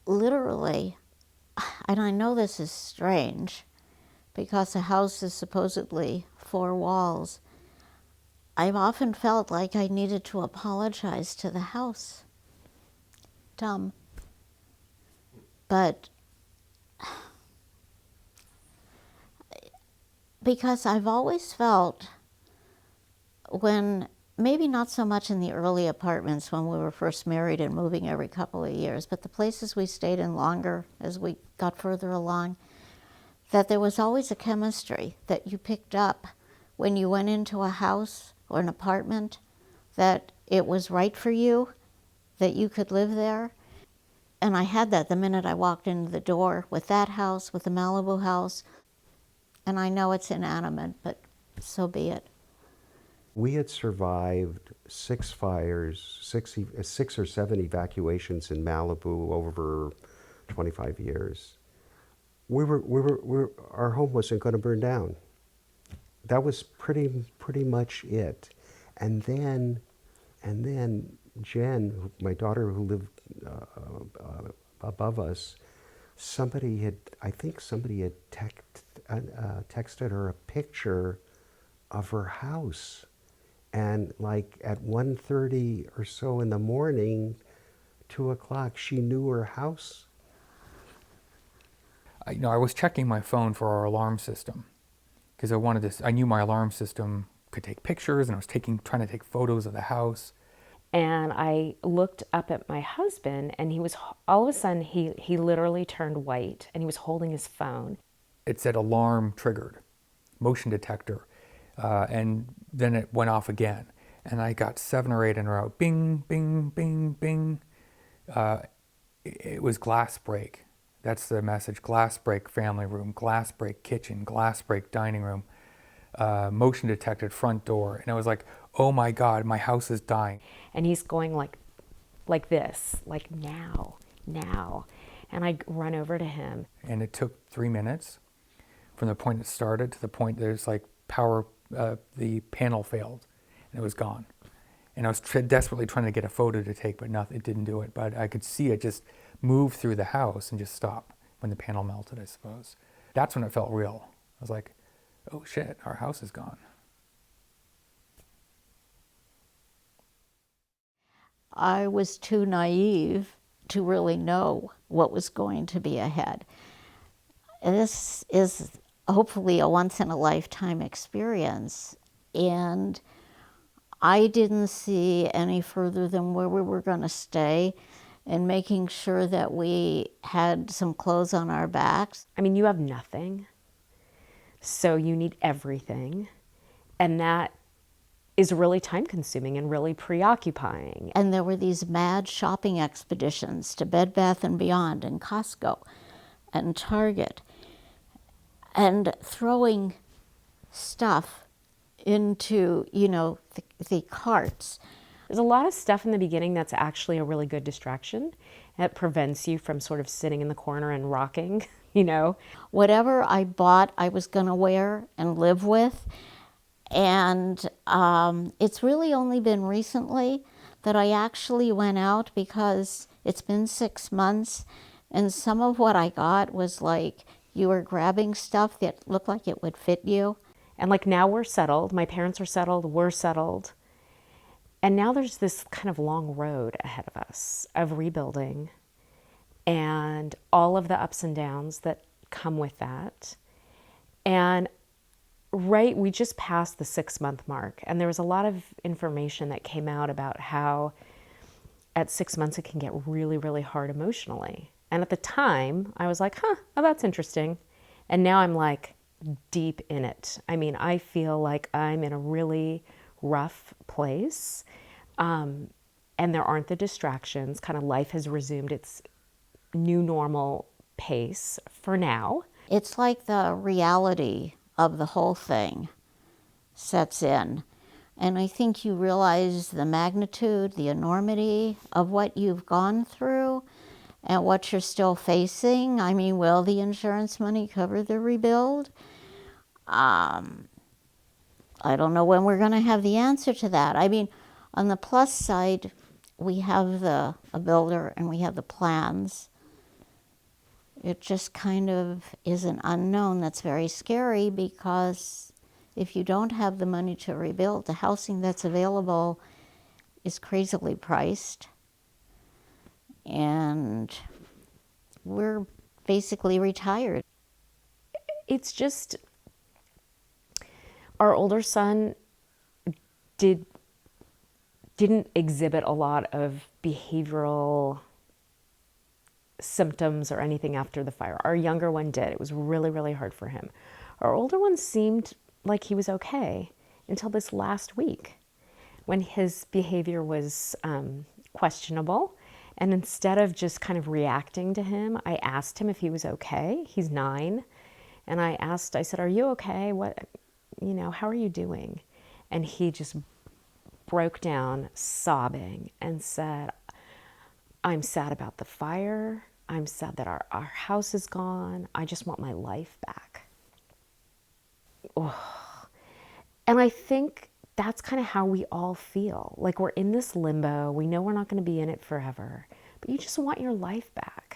literally, and I know this is strange because a house is supposedly 4 walls, I've often felt like I needed to apologize to the house. Dumb. But because I've always felt when, maybe not so much in the early apartments when we were first married and moving every couple of years, but the places we stayed in longer as we got further along, that there was always a chemistry that you picked up when you went into a house or an apartment, that it was right for you, that you could live there. And I had that the minute I walked into the door with that house, with the Malibu house. And I know it's inanimate, but so be it. We had survived 6 fires, 6 or 7 evacuations in Malibu over 25 years. Our home wasn't going to burn down. That was pretty much it. And then Jen, my daughter who lived above us, I think somebody had texted her a picture of her house. And like at 1:30 or so in the morning, 2 o'clock, she knew her house. I was checking my phone for our alarm system because I knew my alarm system could take pictures, and I was trying to take photos of the house. And I looked up at my husband, and he was, all of a sudden, he literally turned white, and he was holding his phone. It said alarm triggered, motion detector, and then it went off again. And I got 7 or 8 in a row, bing, bing, bing, bing. It was glass break. That's the message: glass break family room, glass break kitchen, glass break dining room, motion detected front door. And I was like, oh my God, my house is dying. And he's going like this, like now. And I run over to him. And it took 3 minutes from the point it started to the point there's like power, the panel failed and it was gone. And I was desperately trying to get a photo to take, but it didn't do it. But I could see it just move through the house and just stop when the panel melted, I suppose. That's when it felt real. I was like, oh shit, our house is gone. I was too naive to really know what was going to be ahead. This is hopefully a once-in-a-lifetime experience, and I didn't see any further than where we were going to stay and making sure that we had some clothes on our backs. I mean, you have nothing, so you need everything, and that is really time-consuming and really preoccupying. And there were these mad shopping expeditions to Bed Bath & Beyond and Costco and Target, and throwing stuff into, the carts. There's a lot of stuff in the beginning that's actually a really good distraction. It prevents you from sort of sitting in the corner and rocking, Whatever I bought, I was going to wear and live with. And it's really only been recently that I actually went out, because it's been 6 months, and some of what I got was like you were grabbing stuff that looked like it would fit you. And like now we're settled, my parents are settled, we're settled. And now there's this kind of long road ahead of us of rebuilding and all of the ups and downs that come with that. And we just passed the 6-month mark, and there was a lot of information that came out about how at 6 months it can get really, really hard emotionally. And at the time, I was like, oh, that's interesting. And now I'm like deep in it. I mean, I feel like I'm in a really rough place, and there aren't the distractions. Kind of life has resumed its new normal pace for now. It's like the reality of the whole thing sets in. And I think you realize the magnitude, the enormity of what you've gone through and what you're still facing. I mean, will the insurance money cover the rebuild? I don't know when we're going to have the answer to that. I mean, on the plus side, we have a builder and we have the plans it just kind of is an unknown that's very scary, because if you don't have the money to rebuild, the housing that's available is crazily priced. And we're basically retired. It's just, our older son didn't exhibit a lot of behavioral symptoms or anything after the fire. Our younger one did. It was really, really hard for him. Our older one seemed like he was okay until this last week, when his behavior was questionable. And instead of just kind of reacting to him, I asked him if he was okay. He's 9. And I said, "Are you okay? How are you doing?" And he just broke down sobbing and said, "I'm sad about the fire. I'm sad that our house is gone. I just want my life back." Oh. And I think that's kind of how we all feel. Like, we're in this limbo. We know we're not going to be in it forever, but you just want your life back.